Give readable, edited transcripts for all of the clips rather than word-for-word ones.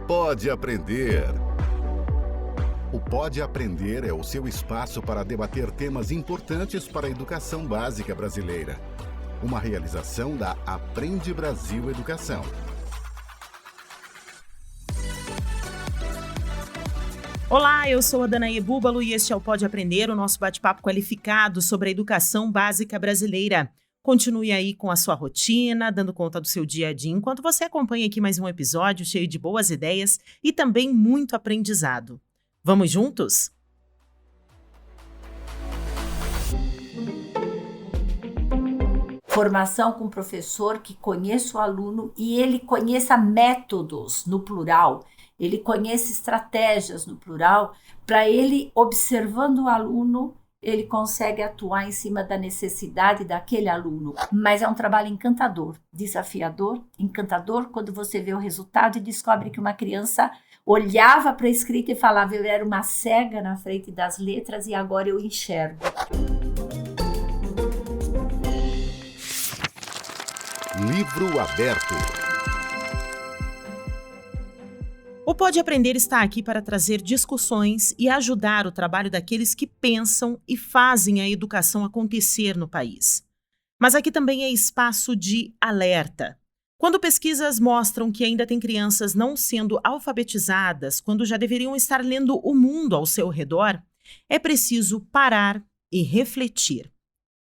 Pode Aprender. O Pode Aprender é o seu espaço para debater temas importantes para a educação básica brasileira. Uma realização da Aprende Brasil Educação. Olá, eu sou a Danae Búbalo e este é o Pode Aprender, o nosso bate-papo qualificado sobre a educação básica brasileira. Continue aí com a sua rotina, dando conta do seu dia a dia, enquanto você acompanha aqui mais um episódio cheio de boas ideias e também muito aprendizado. Vamos juntos? Formação com professor que conheça o aluno e ele conheça métodos no plural, ele conheça estratégias no plural, para ele, observando o aluno, ele consegue atuar em cima da necessidade daquele aluno. Mas é um trabalho encantador, desafiador, encantador, quando você vê o resultado e descobre que uma criança olhava para a escrita e falava, eu era uma cega na frente das letras e agora eu enxergo. Livro aberto. O Pode Aprender está aqui para trazer discussões e ajudar o trabalho daqueles que pensam e fazem a educação acontecer no país. Mas aqui também é espaço de alerta. Quando pesquisas mostram que ainda tem crianças não sendo alfabetizadas, quando já deveriam estar lendo o mundo ao seu redor, é preciso parar e refletir.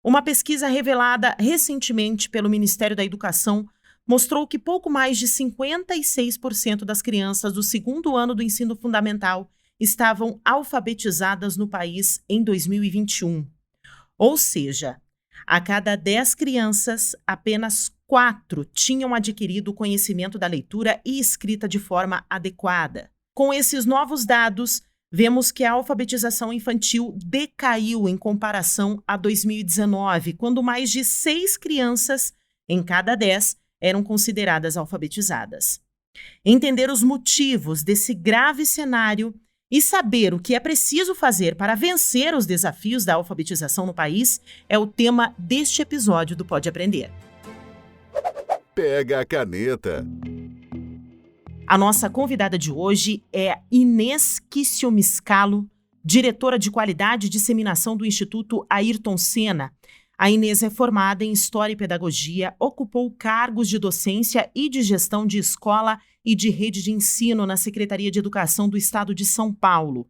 Uma pesquisa revelada recentemente pelo Ministério da Educação mostrou que pouco mais de 56% das crianças do segundo ano do ensino fundamental estavam alfabetizadas no país em 2021. Ou seja, a cada 10 crianças, apenas 4 tinham adquirido o conhecimento da leitura e escrita de forma adequada. Com esses novos dados, vemos que a alfabetização infantil decaiu em comparação a 2019, quando mais de 6 crianças em cada 10 eram consideradas alfabetizadas. Entender os motivos desse grave cenário e saber o que é preciso fazer para vencer os desafios da alfabetização no país é o tema deste episódio do Pode Aprender. Pega a caneta. A nossa convidada de hoje é Inês Kiciomiscalo, diretora de Qualidade e Disseminação do Instituto Ayrton Senna. A Inês é formada em História e Pedagogia, ocupou cargos de docência e de gestão de escola e de rede de ensino na Secretaria de Educação do Estado de São Paulo.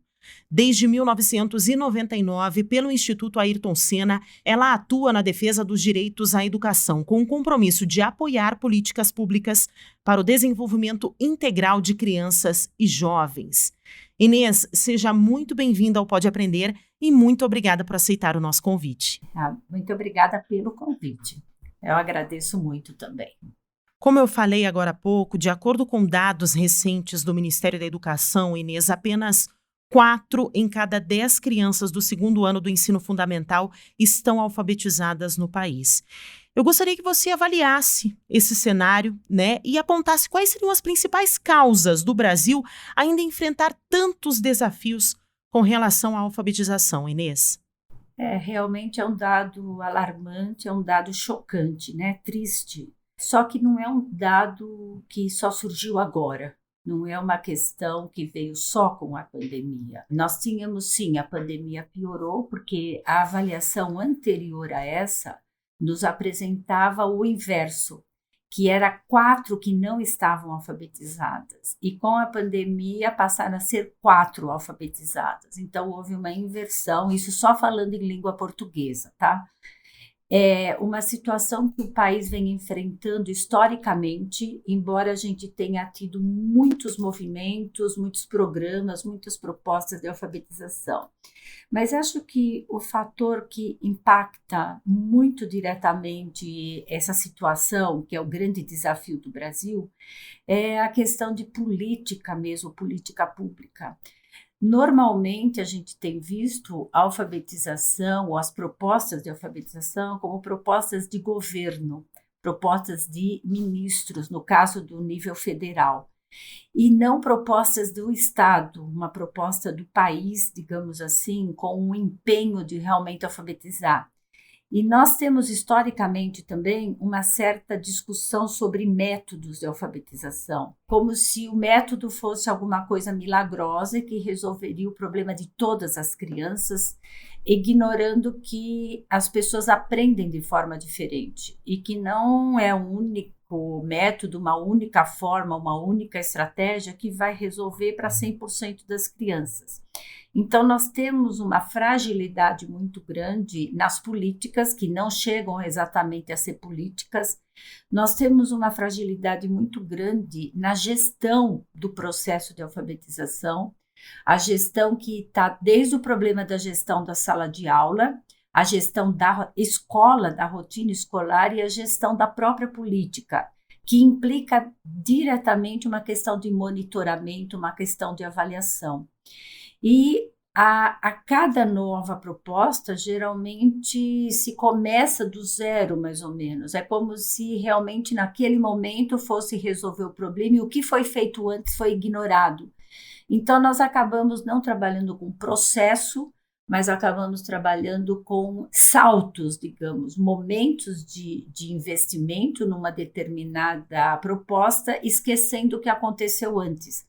Desde 1999, pelo Instituto Ayrton Senna, ela atua na defesa dos direitos à educação, com o compromisso de apoiar políticas públicas para o desenvolvimento integral de crianças e jovens. Inês, seja muito bem-vinda ao Pode Aprender e muito obrigada por aceitar o nosso convite. Muito obrigada pelo convite. Eu agradeço muito também. Como eu falei agora há pouco, de acordo com dados recentes do Ministério da Educação, Inês, apenas 4 em cada 10 crianças do segundo ano do ensino fundamental estão alfabetizadas no país. Eu gostaria que você avaliasse esse cenário, e apontasse quais seriam as principais causas do Brasil ainda enfrentar tantos desafios com relação à alfabetização, Inês. Realmente é um dado alarmante, é um dado chocante, triste. Só que não é um dado que só surgiu agora. Não é uma questão que veio só com a pandemia. Nós tínhamos, sim, a pandemia piorou, porque a avaliação anterior a essa nos apresentava o inverso, que era 4 que não estavam alfabetizadas. E com a pandemia passaram a ser 4 alfabetizadas. Então houve uma inversão, isso só falando em língua portuguesa, tá? É uma situação que o país vem enfrentando historicamente, embora a gente tenha tido muitos movimentos, muitos programas, muitas propostas de alfabetização. Mas acho que o fator que impacta muito diretamente essa situação, que é o grande desafio do Brasil, é a questão de política mesmo, política pública. Normalmente, a gente tem visto a alfabetização ou as propostas de alfabetização como propostas de governo, propostas de ministros, no caso do nível federal, e não propostas do Estado, uma proposta do país, digamos assim, com um empenho de realmente alfabetizar. E nós temos historicamente também uma certa discussão sobre métodos de alfabetização, como se o método fosse alguma coisa milagrosa que resolveria o problema de todas as crianças, ignorando que as pessoas aprendem de forma diferente e que não é um único método, uma única forma, uma única estratégia que vai resolver para 100% das crianças. Então, nós temos uma fragilidade muito grande nas políticas, que não chegam exatamente a ser políticas. Nós temos uma fragilidade muito grande na gestão do processo de alfabetização, a gestão que está desde o problema da gestão da sala de aula, a gestão da escola, da rotina escolar e a gestão da própria política, que implica diretamente uma questão de monitoramento, uma questão de avaliação. E a cada nova proposta, geralmente se começa do zero, mais ou menos. É como se realmente naquele momento fosse resolver o problema e o que foi feito antes foi ignorado. Então, nós acabamos não trabalhando com processo, mas acabamos trabalhando com saltos, digamos, momentos de investimento numa determinada proposta, esquecendo o que aconteceu antes.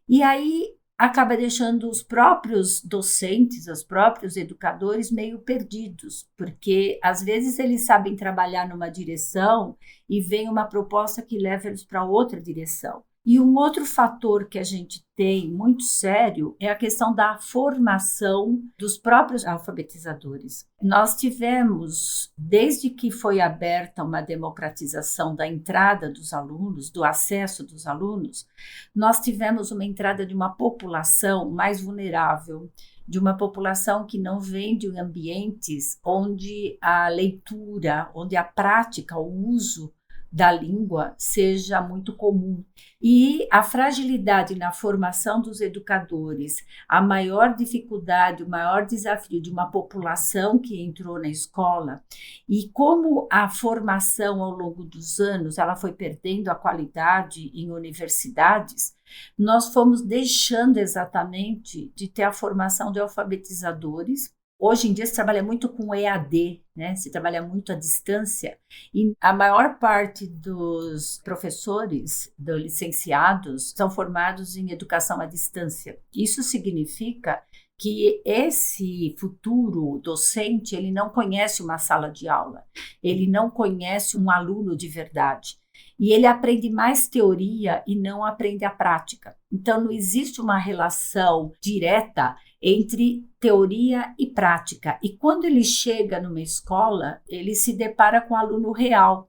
E aí acaba deixando os próprios docentes, os próprios educadores meio perdidos, porque às vezes eles sabem trabalhar numa direção e vem uma proposta que leva eles para outra direção. E um outro fator que a gente tem muito sério é a questão da formação dos próprios alfabetizadores. Nós tivemos, desde que foi aberta uma democratização da entrada dos alunos, do acesso dos alunos, nós tivemos uma entrada de uma população mais vulnerável, de uma população que não vem de ambientes onde a leitura, onde a prática, o uso da língua seja muito comum. E a fragilidade na formação dos educadores, a maior dificuldade, o maior desafio de uma população que entrou na escola e como a formação ao longo dos anos ela foi perdendo a qualidade em universidades, nós fomos deixando exatamente de ter a formação de alfabetizadores. Hoje em dia se trabalha muito com EAD, né? Se trabalha muito à distância e a maior parte dos professores, dos licenciados, são formados em educação à distância. Isso significa que esse futuro docente, ele não conhece uma sala de aula, ele não conhece um aluno de verdade. E ele aprende mais teoria e não aprende a prática. Então, não existe uma relação direta entre teoria e prática. E quando ele chega numa escola, ele se depara com um aluno real.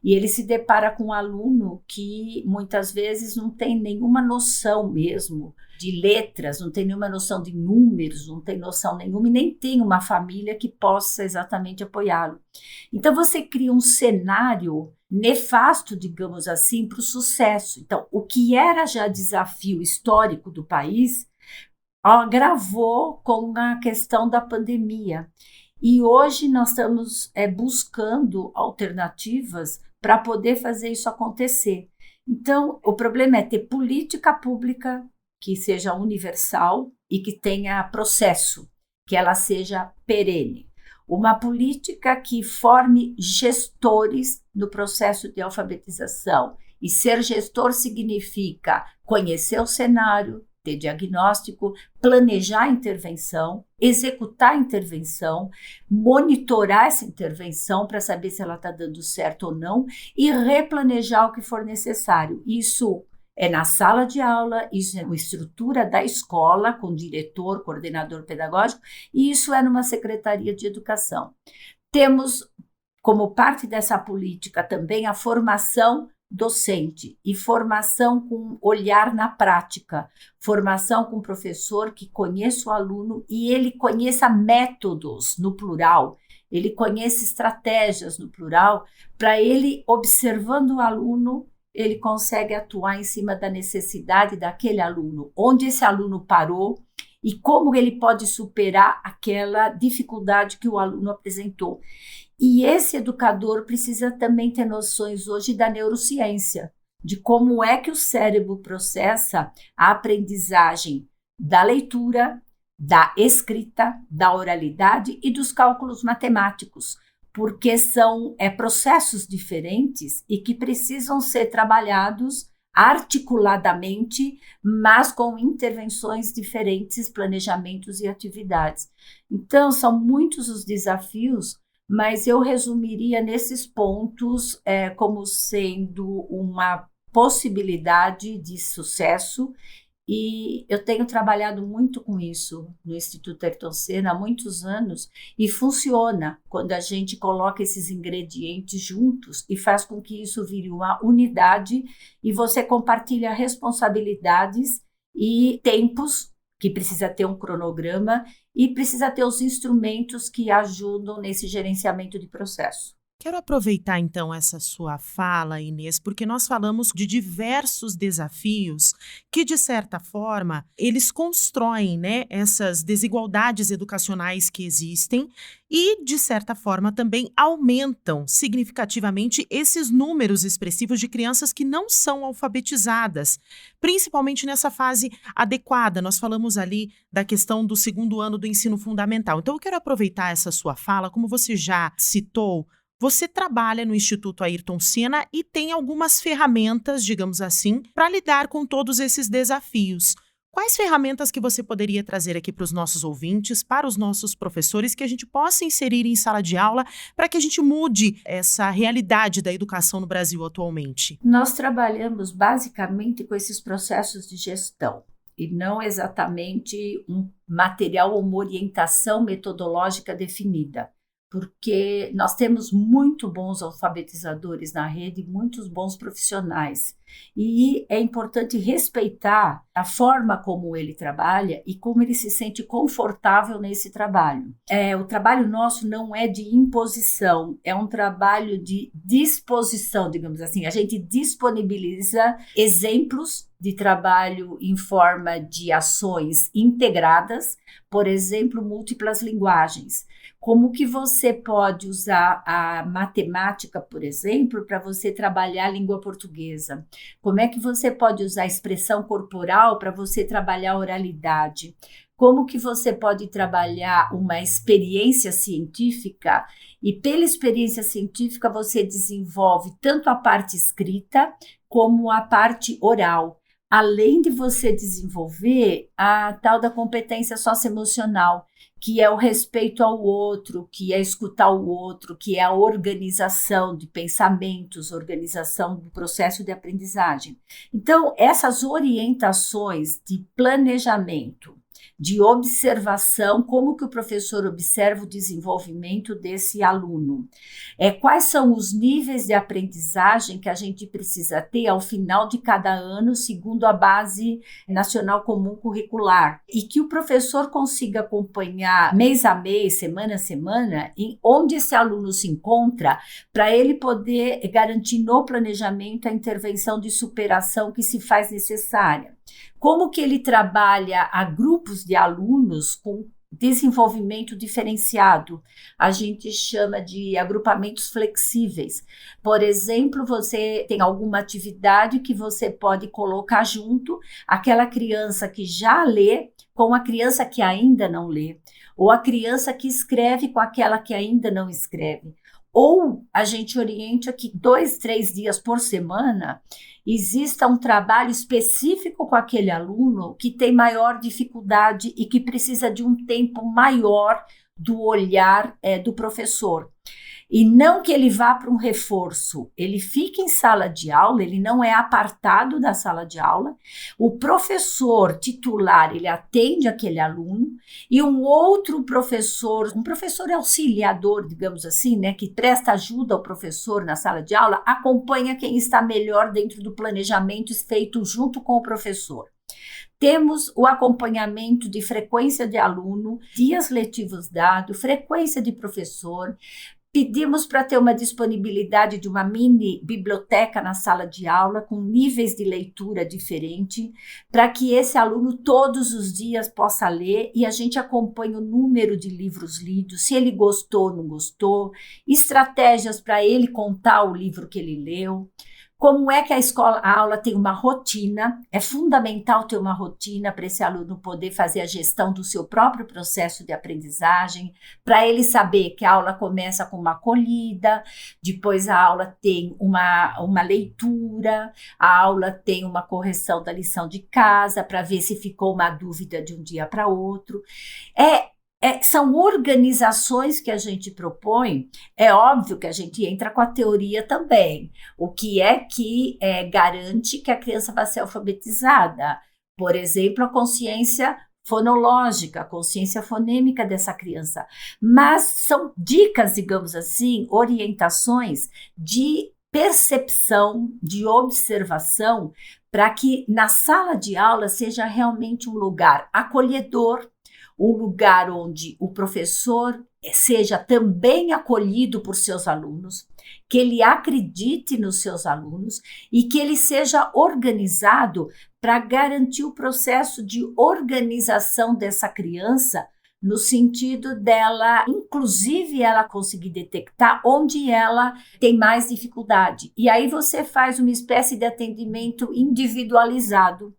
E ele se depara com um aluno que muitas vezes não tem nenhuma noção mesmo de letras, não tem nenhuma noção de números, não tem noção nenhuma e nem tem uma família que possa exatamente apoiá-lo. Então você cria um cenário nefasto, digamos assim, para o sucesso. Então, o que era já desafio histórico do país agravou com a questão da pandemia. E hoje nós estamos buscando alternativas para poder fazer isso acontecer. Então, o problema é ter política pública que seja universal e que tenha processo, que ela seja perene. Uma política que forme gestores no processo de alfabetização. E ser gestor significa conhecer o cenário, ter diagnóstico, planejar a intervenção, executar a intervenção, monitorar essa intervenção para saber se ela está dando certo ou não e replanejar o que for necessário. Isso é na sala de aula, isso é na estrutura da escola, com diretor, coordenador pedagógico, e isso é numa secretaria de educação. Temos, como parte dessa política, também a formação docente e formação com olhar na prática, formação com professor que conheça o aluno e ele conheça métodos no plural, ele conheça estratégias no plural, para ele, observando o aluno, ele consegue atuar em cima da necessidade daquele aluno, onde esse aluno parou e como ele pode superar aquela dificuldade que o aluno apresentou. E esse educador precisa também ter noções hoje da neurociência, de como é que o cérebro processa a aprendizagem da leitura, da escrita, da oralidade e dos cálculos matemáticos. porque são processos diferentes e que precisam ser trabalhados articuladamente, mas com intervenções diferentes, planejamentos e atividades. Então, são muitos os desafios, mas eu resumiria nesses pontos como sendo uma possibilidade de sucesso, e eu tenho trabalhado muito com isso no Instituto Ayrton Senna há muitos anos, e funciona quando a gente coloca esses ingredientes juntos e faz com que isso vire uma unidade, e você compartilha responsabilidades e tempos, que precisa ter um cronograma e precisa ter os instrumentos que ajudam nesse gerenciamento de processo. Quero aproveitar então essa sua fala, Inês, porque nós falamos de diversos desafios que, de certa forma, eles constroem, né, essas desigualdades educacionais que existem e, de certa forma, também aumentam significativamente esses números expressivos de crianças que não são alfabetizadas, principalmente nessa fase adequada. Nós falamos ali da questão do segundo ano do ensino fundamental. Então, eu quero aproveitar essa sua fala, como você já citou. Você trabalha no Instituto Ayrton Senna e tem algumas ferramentas, digamos assim, para lidar com todos esses desafios. Quais ferramentas que você poderia trazer aqui para os nossos ouvintes, para os nossos professores, que a gente possa inserir em sala de aula para que a gente mude essa realidade da educação no Brasil atualmente? Nós trabalhamos basicamente com esses processos de gestão e não exatamente um material ou uma orientação metodológica definida, porque nós temos muito bons alfabetizadores na rede, muitos bons profissionais, e é importante respeitar a forma como ele trabalha e como ele se sente confortável nesse trabalho. O trabalho nosso não é de imposição, é um trabalho de disposição, digamos assim. A gente disponibiliza exemplos de trabalho em forma de ações integradas, por exemplo, múltiplas linguagens. Como que você pode usar a matemática, por exemplo, para você trabalhar a língua portuguesa? Como é que você pode usar a expressão corporal para você trabalhar a oralidade? Como que você pode trabalhar uma experiência científica e pela experiência científica você desenvolve tanto a parte escrita como a parte oral, além de você desenvolver a tal da competência socioemocional, que é o respeito ao outro, que é escutar o outro, que é a organização de pensamentos, organização do processo de aprendizagem. Então, essas orientações de planejamento, de observação, como que o professor observa o desenvolvimento desse aluno. Quais são os níveis de aprendizagem que a gente precisa ter ao final de cada ano, segundo a Base Nacional Comum Curricular, e que o professor consiga acompanhar mês a mês, semana a semana, em onde esse aluno se encontra, para ele poder garantir no planejamento a intervenção de superação que se faz necessária. Como que ele trabalha a grupos de alunos com desenvolvimento diferenciado. A gente chama de agrupamentos flexíveis. Por exemplo, você tem alguma atividade que você pode colocar junto aquela criança que já lê com a criança que ainda não lê, ou a criança que escreve com aquela que ainda não escreve. Ou a gente orienta que 2, 3 dias por semana exista um trabalho específico com aquele aluno que tem maior dificuldade e que precisa de um tempo maior do olhar do professor. E não que ele vá para um reforço, ele fica em sala de aula, ele não é apartado da sala de aula, o professor titular, ele atende aquele aluno, e um outro professor, um professor auxiliador, digamos assim, né, que presta ajuda ao professor na sala de aula, acompanha quem está melhor dentro do planejamento feito junto com o professor. Temos o acompanhamento de frequência de aluno, dias letivos dados, frequência de professor. Pedimos para ter uma disponibilidade de uma mini biblioteca na sala de aula com níveis de leitura diferente, para que esse aluno todos os dias possa ler e a gente acompanhe o número de livros lidos, se ele gostou, não gostou, estratégias para ele contar o livro que ele leu. Como é que a aula tem uma rotina? É fundamental ter uma rotina para esse aluno poder fazer a gestão do seu próprio processo de aprendizagem, para ele saber que a aula começa com uma acolhida, depois a aula tem uma leitura, a aula tem uma correção da lição de casa, para ver se ficou uma dúvida de um dia para outro. São organizações que a gente propõe. É óbvio que a gente entra com a teoria também. O que é que garante que a criança vai ser alfabetizada? Por exemplo, a consciência fonológica, a consciência fonêmica dessa criança. Mas são dicas, digamos assim, orientações de percepção, de observação, para que na sala de aula seja realmente um lugar acolhedor, um lugar onde o professor seja também acolhido por seus alunos, que ele acredite nos seus alunos e que ele seja organizado para garantir o processo de organização dessa criança, no sentido dela, inclusive, ela conseguir detectar onde ela tem mais dificuldade. E aí você faz uma espécie de atendimento individualizado,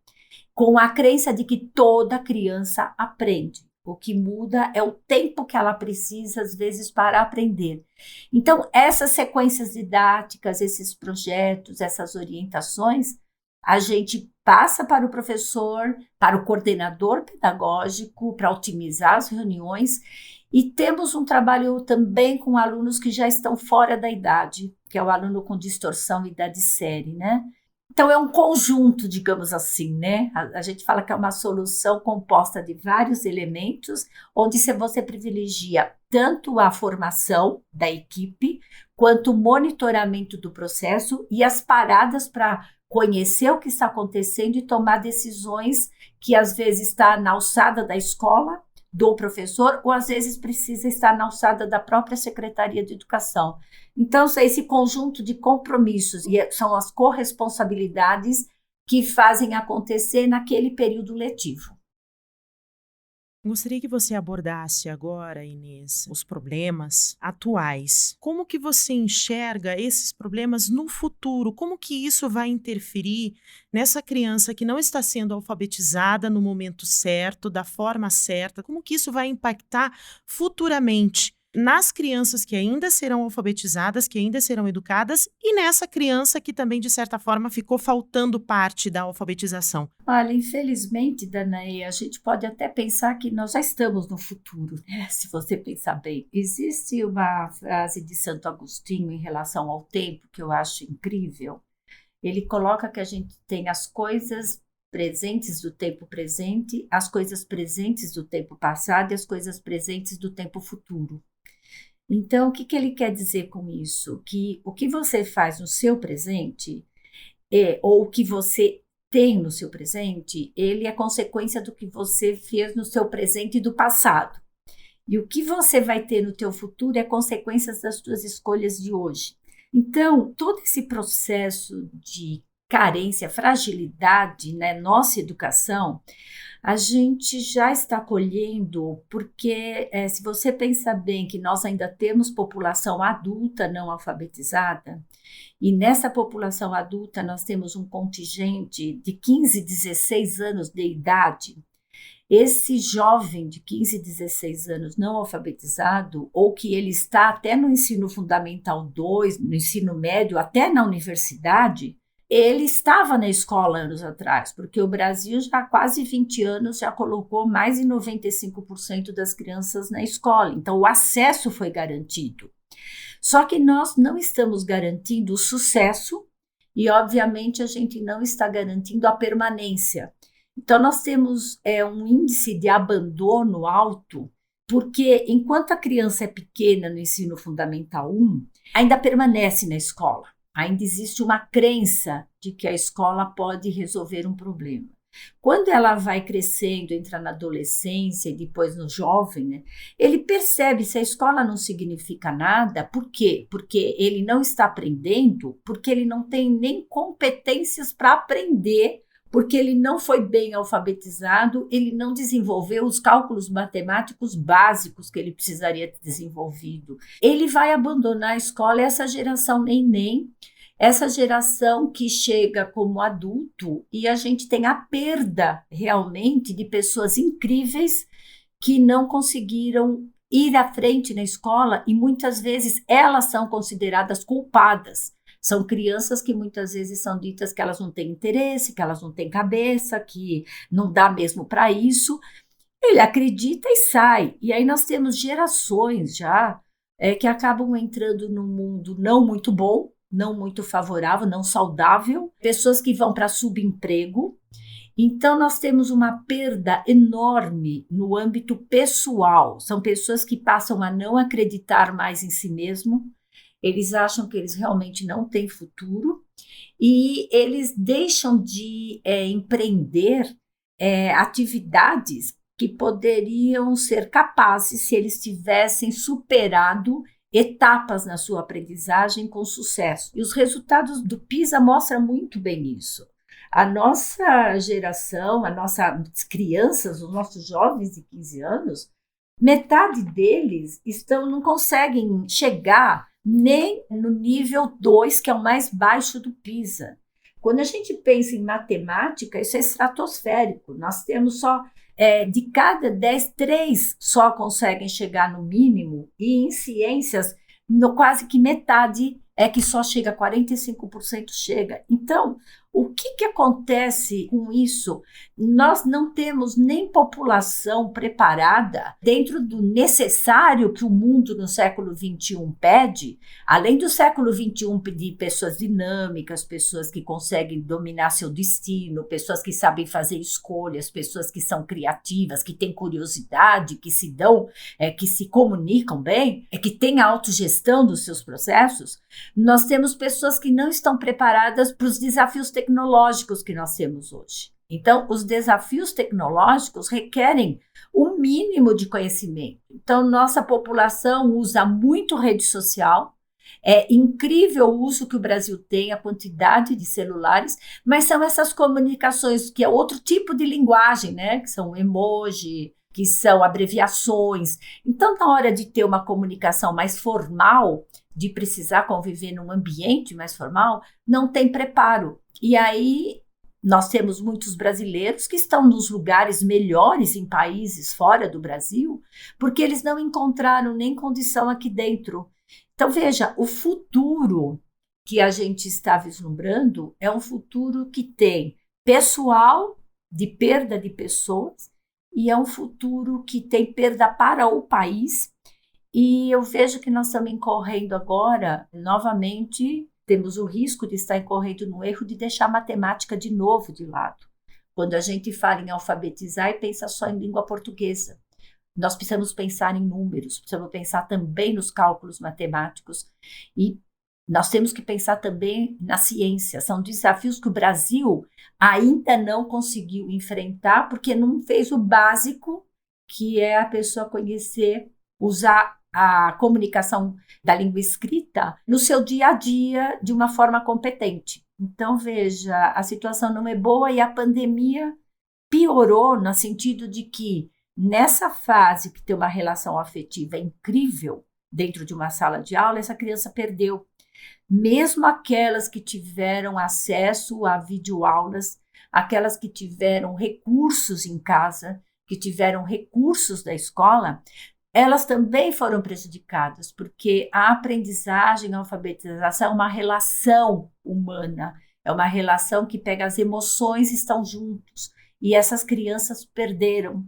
com a crença de que toda criança aprende. O que muda é o tempo que ela precisa, às vezes, para aprender. Então, essas sequências didáticas, esses projetos, essas orientações, a gente passa para o professor, para o coordenador pedagógico, para otimizar as reuniões. E temos um trabalho também com alunos que já estão fora da idade, que é o aluno com distorção idade série, né? Então, é um conjunto, digamos assim, né? A gente fala que é uma solução composta de vários elementos, onde você privilegia tanto a formação da equipe, quanto o monitoramento do processo e as paradas para conhecer o que está acontecendo e tomar decisões que, às vezes, está na alçada da escola, do professor, ou às vezes precisa estar na alçada da própria Secretaria de Educação. Então, esse conjunto de compromissos e são as corresponsabilidades que fazem acontecer naquele período letivo. Gostaria que você abordasse agora, Inês, os problemas atuais. Como que você enxerga esses problemas no futuro? Como que isso vai interferir nessa criança que não está sendo alfabetizada no momento certo, da forma certa? Como que isso vai impactar futuramente nas crianças que ainda serão alfabetizadas, que ainda serão educadas, e nessa criança que também, de certa forma, ficou faltando parte da alfabetização? Olha, infelizmente, Danae, a gente pode até pensar que nós já estamos no futuro, né? Se você pensar bem. Existe uma frase de Santo Agostinho em relação ao tempo que eu acho incrível. Ele coloca que a gente tem as coisas presentes do tempo presente, as coisas presentes do tempo passado e as coisas presentes do tempo futuro. Então, o que ele quer dizer com isso? Que o que você faz no seu presente, ou o que você tem no seu presente, ele é consequência do que você fez no seu presente e do passado. E o que você vai ter no teu futuro é consequência das suas escolhas de hoje. Então, todo esse processo de carência, fragilidade na nossa educação, a gente já está colhendo, porque se você pensar bem que nós ainda temos população adulta não alfabetizada, e nessa população adulta nós temos um contingente de 15, 16 anos de idade, esse jovem de 15, 16 anos não alfabetizado, ou que ele está até no ensino fundamental 2, no ensino médio, até na universidade, ele estava na escola anos atrás, porque o Brasil já há quase 20 anos já colocou mais de 95% das crianças na escola, então o acesso foi garantido. Só que nós não estamos garantindo o sucesso e, obviamente, a gente não está garantindo a permanência. Então, nós temos um índice de abandono alto, porque enquanto a criança é pequena no ensino fundamental 1, ainda permanece na escola. Ainda existe uma crença de que a escola pode resolver um problema. Quando ela vai crescendo, entra na adolescência e depois no jovem, né, ele percebe se a escola não significa nada. Por quê? Porque ele não está aprendendo, porque ele não tem nem competências para aprender, porque ele não foi bem alfabetizado, ele não desenvolveu os cálculos matemáticos básicos que ele precisaria ter desenvolvido. Ele vai abandonar a escola, essa geração neném, essa geração que chega como adulto e a gente tem a perda realmente de pessoas incríveis que não conseguiram ir à frente na escola e muitas vezes elas são consideradas culpadas. São crianças que muitas vezes são ditas que elas não têm interesse, que elas não têm cabeça, que não dá mesmo para isso. Ele acredita e sai. E aí nós temos gerações já que acabam entrando num mundo não muito bom, não muito favorável, não saudável, pessoas que vão para subemprego. Então, nós temos uma perda enorme no âmbito pessoal. São pessoas que passam a não acreditar mais em si mesmo, eles acham que eles realmente não têm futuro e eles deixam de empreender atividades que poderiam ser capazes se eles tivessem superado etapas na sua aprendizagem com sucesso. E os resultados do PISA mostram muito bem isso. A nossa geração, as nossas crianças, os nossos jovens de 15 anos, metade deles não conseguem chegar nem no nível 2, que é o mais baixo do PISA. Quando a gente pensa em matemática, isso é estratosférico. Nós temos só, de cada 10, 3 só conseguem chegar no mínimo, e em ciências, quase que metade é que só chega, 45% chega. Então, o que acontece com isso? Nós não temos nem população preparada dentro do necessário que o mundo no século XXI pede, além do século XXI pedir pessoas dinâmicas, pessoas que conseguem dominar seu destino, pessoas que sabem fazer escolhas, pessoas que são criativas, que têm curiosidade, que se dão, que se comunicam bem, que têm a autogestão dos seus processos. Nós temos pessoas que não estão preparadas para os desafios tecnológicos que nós temos hoje. Então, os desafios tecnológicos requerem um mínimo de conhecimento. Então, nossa população usa muito rede social. É incrível o uso que o Brasil tem, a quantidade de celulares, mas são essas comunicações que é outro tipo de linguagem, né? Que são emoji, que são abreviações. Então, na hora de ter uma comunicação mais formal, de precisar conviver num ambiente mais formal, não tem preparo. E aí nós temos muitos brasileiros que estão nos lugares melhores em países fora do Brasil, porque eles não encontraram nem condição aqui dentro. Então, veja, o futuro que a gente está vislumbrando é um futuro que tem pessoal, de perda de pessoas, e é um futuro que tem perda para o país. E eu vejo que nós estamos incorrendo agora, novamente, temos o risco de estar incorrendo no erro de deixar a matemática de novo de lado. Quando a gente fala em alfabetizar e pensa só em língua portuguesa. Nós precisamos pensar em números, precisamos pensar também nos cálculos matemáticos e nós temos que pensar também na ciência. São desafios que o Brasil ainda não conseguiu enfrentar porque não fez o básico, que é a pessoa conhecer, usar a comunicação da língua escrita no seu dia a dia de uma forma competente. Então, veja, a situação não é boa e a pandemia piorou no sentido de que nessa fase que tem uma relação afetiva incrível dentro de uma sala de aula, essa criança perdeu. Mesmo aquelas que tiveram acesso a videoaulas, aquelas que tiveram recursos em casa, que tiveram recursos da escola, elas também foram prejudicadas, porque a aprendizagem, a alfabetização é uma relação humana, é uma relação que pega as emoções e estão juntos, e essas crianças perderam.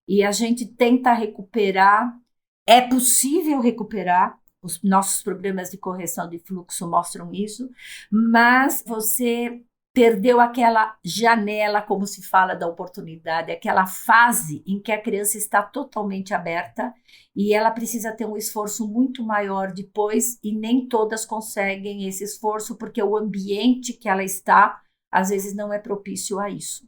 E a gente tenta recuperar, é possível recuperar, os nossos programas de correção de fluxo mostram isso, mas você perdeu aquela janela, como se fala, da oportunidade, aquela fase em que a criança está totalmente aberta e ela precisa ter um esforço muito maior depois e nem todas conseguem esse esforço porque o ambiente que ela está, às vezes, não é propício a isso.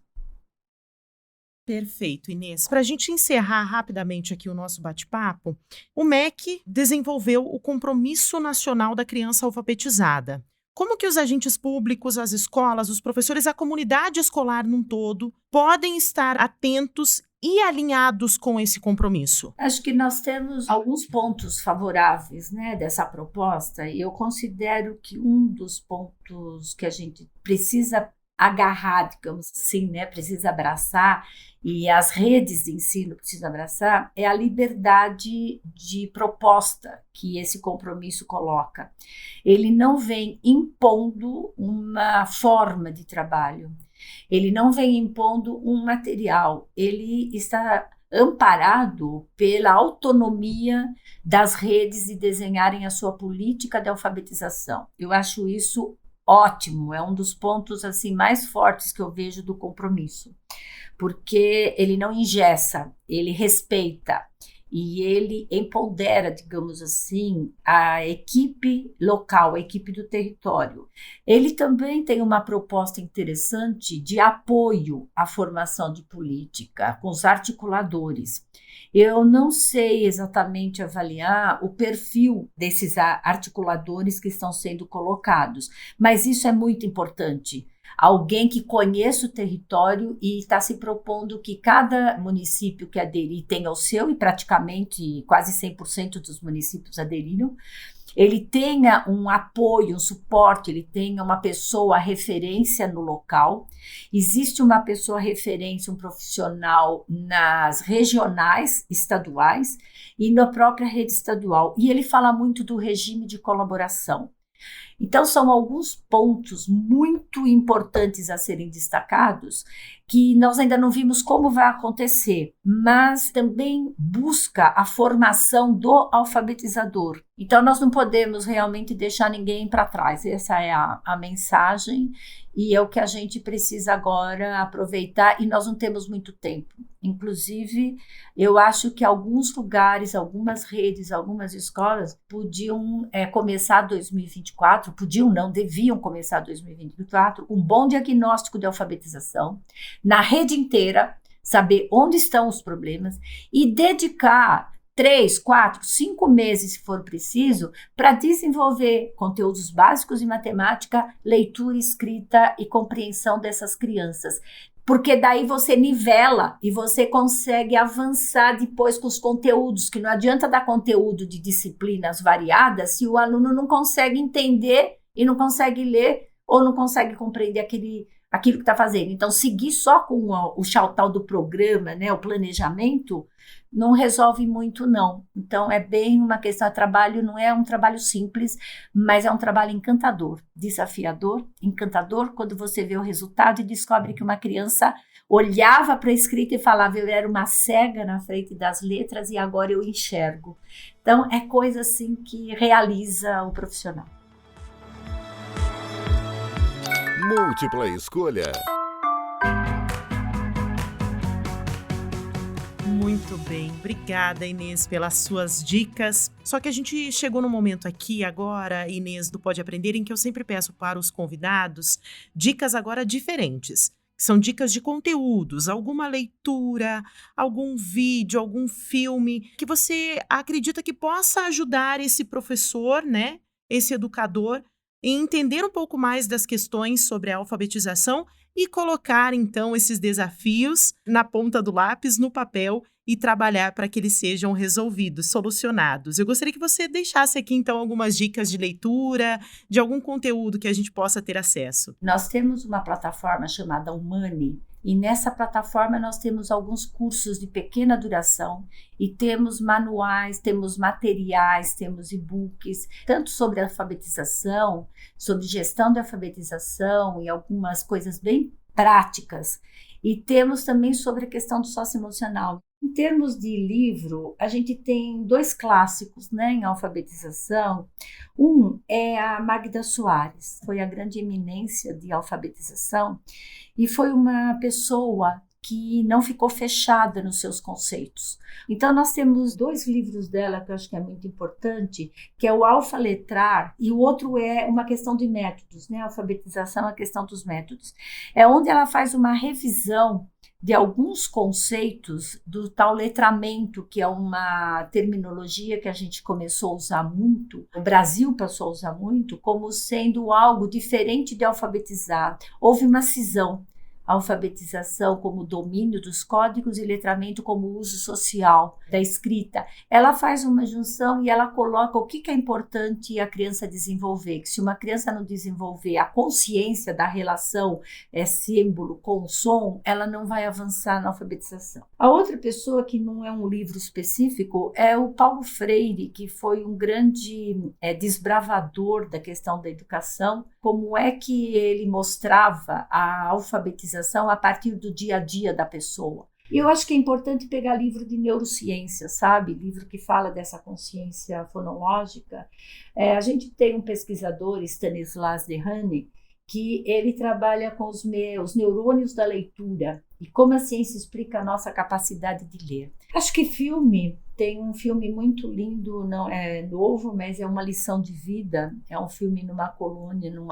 Perfeito, Inês. Para a gente encerrar rapidamente aqui o nosso bate-papo, o MEC desenvolveu o Compromisso Nacional da Criança Alfabetizada. Como que os agentes públicos, as escolas, os professores, a comunidade escolar num todo podem estar atentos e alinhados com esse compromisso? Acho que nós temos alguns pontos favoráveis, né, dessa proposta, e eu considero que um dos pontos que a gente precisa agarrar, digamos assim, né, precisa abraçar, e as redes de ensino precisam abraçar, é a liberdade de proposta que esse compromisso coloca. Ele não vem impondo uma forma de trabalho, ele não vem impondo um material, ele está amparado pela autonomia das redes de desenharem a sua política de alfabetização. Eu acho isso ótimo, é um dos pontos assim mais fortes que eu vejo do compromisso, porque ele não engessa, ele respeita e ele empodera, digamos assim, a equipe local, a equipe do território. Ele também tem uma proposta interessante de apoio à formação de política com os articuladores. Eu não sei exatamente avaliar o perfil desses articuladores que estão sendo colocados, mas isso é muito importante. Alguém que conheça o território e está se propondo que cada município que aderir tenha o seu, e praticamente quase 100% dos municípios aderiram, ele tenha um apoio, um suporte, ele tenha uma pessoa referência no local. Existe uma pessoa referência, um profissional nas regionais, estaduais e na própria rede estadual. E ele fala muito do regime de colaboração. Então, são alguns pontos muito importantes a serem destacados que nós ainda não vimos como vai acontecer, mas também busca a formação do alfabetizador. Então, nós não podemos realmente deixar ninguém para trás. Essa é a mensagem e é o que a gente precisa agora aproveitar, e nós não temos muito tempo. Inclusive, eu acho que alguns lugares, algumas redes, algumas escolas podiam começar 2024, deviam começar 2024, um bom diagnóstico de alfabetização, na rede inteira, saber onde estão os problemas e dedicar 3, 4, 5 meses, se for preciso, para desenvolver conteúdos básicos de matemática, leitura, escrita e compreensão dessas crianças. Porque daí você nivela e você consegue avançar depois com os conteúdos, que não adianta dar conteúdo de disciplinas variadas se o aluno não consegue entender e não consegue ler ou não consegue compreender aquilo que está fazendo. Então, seguir só com o tal do programa, né, o planejamento, não resolve muito, não. Então, é bem uma questão de trabalho, não é um trabalho simples, mas é um trabalho encantador, desafiador, encantador, quando você vê o resultado e descobre que uma criança olhava para a escrita e falava, eu era uma cega na frente das letras e agora eu enxergo. Então, é coisa assim que realiza o profissional. Múltipla escolha. Muito bem, obrigada, Inês, pelas suas dicas. Só que a gente chegou no momento aqui agora, Inês, do Pode Aprender, em que eu sempre peço para os convidados dicas agora diferentes. São dicas de conteúdos, alguma leitura, algum vídeo, algum filme que você acredita que possa ajudar esse professor, né, esse educador, em entender um pouco mais das questões sobre a alfabetização e colocar, então, esses desafios na ponta do lápis, no papel, e trabalhar para que eles sejam resolvidos, solucionados. Eu gostaria que você deixasse aqui, então, algumas dicas de leitura, de algum conteúdo que a gente possa ter acesso. Nós temos uma plataforma chamada Humani, e nessa plataforma nós temos alguns cursos de pequena duração e temos manuais, temos materiais, temos e-books, tanto sobre alfabetização, sobre gestão da alfabetização e algumas coisas bem práticas. E temos também sobre a questão do socioemocional. Em termos de livro, a gente tem 2 clássicos, né, em alfabetização. Um é a Magda Soares, foi a grande eminência de alfabetização e foi uma pessoa que não ficou fechada nos seus conceitos. Então, nós temos 2 livros dela que eu acho que é muito importante, que é o Alfaletrar e o outro é uma questão de métodos, né? A alfabetização é a questão dos métodos. É onde ela faz uma revisão de alguns conceitos do tal letramento, que é uma terminologia que a gente começou a usar muito, o Brasil passou a usar muito, como sendo algo diferente de alfabetizar. Houve uma cisão. alfabetização como domínio dos códigos e letramento como uso social da escrita. Ela faz uma junção e ela coloca o que é importante a criança desenvolver, que se uma criança não desenvolver a consciência da relação símbolo com som, ela não vai avançar na alfabetização. A outra pessoa, que não é um livro específico, é o Paulo Freire, que foi um grande desbravador da questão da educação, como é que ele mostrava a alfabetização a partir do dia a dia da pessoa. E eu acho que é importante pegar livro de neurociência, sabe? Livro que fala dessa consciência fonológica. A gente tem um pesquisador, Stanislas Dehaene, que ele trabalha com os neurônios da leitura e como a ciência explica a nossa capacidade de ler. Acho que tem um filme muito lindo, não é novo, mas é uma lição de vida. É um filme numa colônia, num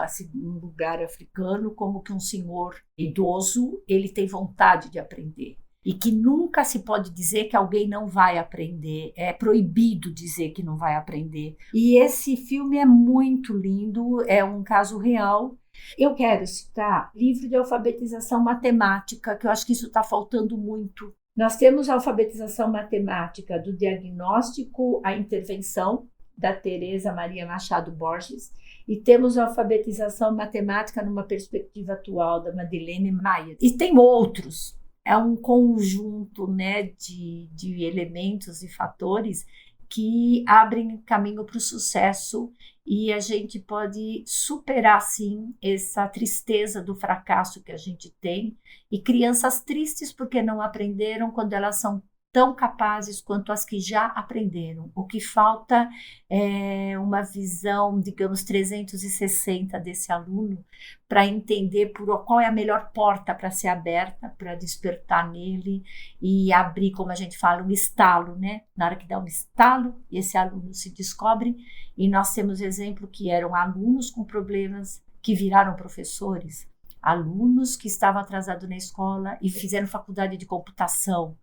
lugar africano, como que um senhor idoso, ele tem vontade de aprender. E que nunca se pode dizer que alguém não vai aprender, é proibido dizer que não vai aprender. E esse filme é muito lindo, é um caso real. Eu quero citar livro de alfabetização matemática, que eu acho que isso está faltando muito. Nós temos a alfabetização matemática do diagnóstico à intervenção, da Teresa Maria Machado Borges, e temos a alfabetização matemática numa perspectiva atual, da Madeleine Maia. E tem outros. É um conjunto, né, de elementos e fatores que abrem caminho para o sucesso, e a gente pode superar, sim, essa tristeza do fracasso que a gente tem, e crianças tristes porque não aprenderam quando elas são tão capazes quanto as que já aprenderam. O que falta é uma visão, digamos, 360 desse aluno para entender qual é a melhor porta para ser aberta, para despertar nele e abrir, como a gente fala, um estalo, né? Na hora que dá um estalo, esse aluno se descobre, e nós temos exemplo que eram alunos com problemas que viraram professores, alunos que estavam atrasados na escola e fizeram faculdade de computação,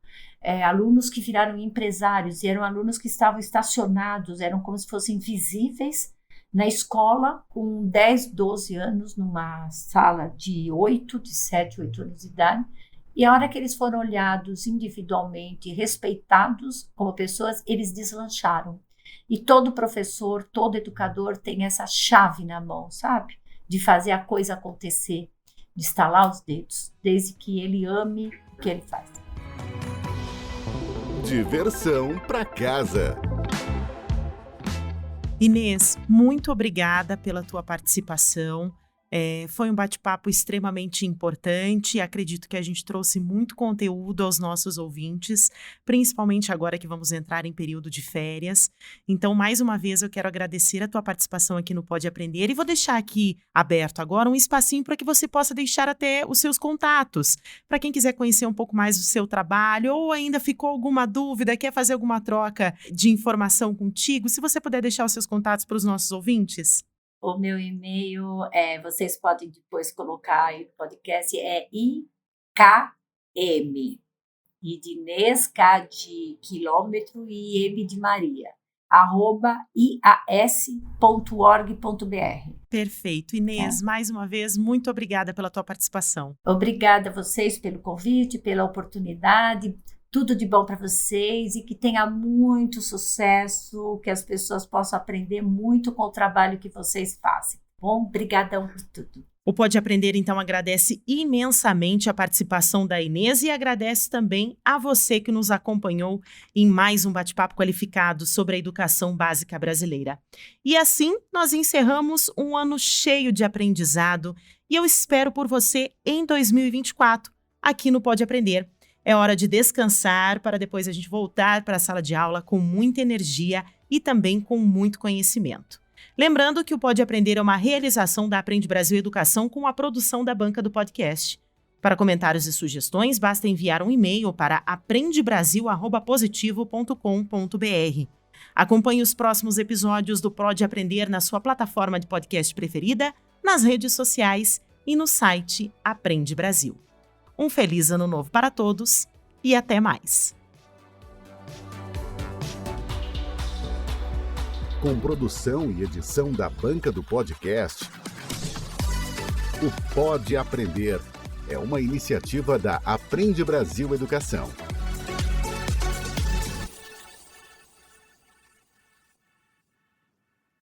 alunos que viraram empresários, e eram alunos que estavam estacionados, eram como se fossem invisíveis na escola, com 10, 12 anos, numa sala de 7, 8 anos de idade, e a hora que eles foram olhados individualmente, respeitados como pessoas, eles deslancharam. E todo professor, todo educador tem essa chave na mão, sabe? De fazer a coisa acontecer, de estalar os dedos, desde que ele ame o que ele faz. Diversão para casa. Inês, muito obrigada pela tua participação. Foi um bate-papo extremamente importante. Acredito que a gente trouxe muito conteúdo aos nossos ouvintes, principalmente agora que vamos entrar em período de férias. Então, mais uma vez, eu quero agradecer a tua participação aqui no Pode Aprender, e vou deixar aqui aberto agora um espacinho para que você possa deixar até os seus contatos, para quem quiser conhecer um pouco mais do seu trabalho, ou ainda ficou alguma dúvida, quer fazer alguma troca de informação contigo, se você puder deixar os seus contatos para os nossos ouvintes. O meu e-mail, vocês podem depois colocar aí no podcast, é IKM, I de Inês, K de quilômetro e M de Maria, @ias.org.br. Perfeito. Inês, mais uma vez, muito obrigada pela tua participação. Obrigada a vocês pelo convite, pela oportunidade. Tudo de bom para vocês e que tenha muito sucesso, que as pessoas possam aprender muito com o trabalho que vocês fazem. Bom, obrigadão por tudo. O Pode Aprender, então, agradece imensamente a participação da Inês e agradece também a você que nos acompanhou em mais um bate-papo qualificado sobre a educação básica brasileira. E assim, nós encerramos um ano cheio de aprendizado e eu espero por você em 2024, aqui no Pode Aprender. É hora de descansar para depois a gente voltar para a sala de aula com muita energia e também com muito conhecimento. Lembrando que o Pode Aprender é uma realização da Aprende Brasil Educação com a produção da banca do podcast. Para comentários e sugestões, basta enviar um e-mail para aprendebrasil@positivo.com.br. Acompanhe os próximos episódios do Pode Aprender na sua plataforma de podcast preferida, nas redes sociais e no site Aprende Brasil. Um feliz ano novo para todos e até mais. Com produção e edição da banca do podcast, o Pode Aprender, é uma iniciativa da Aprende Brasil Educação.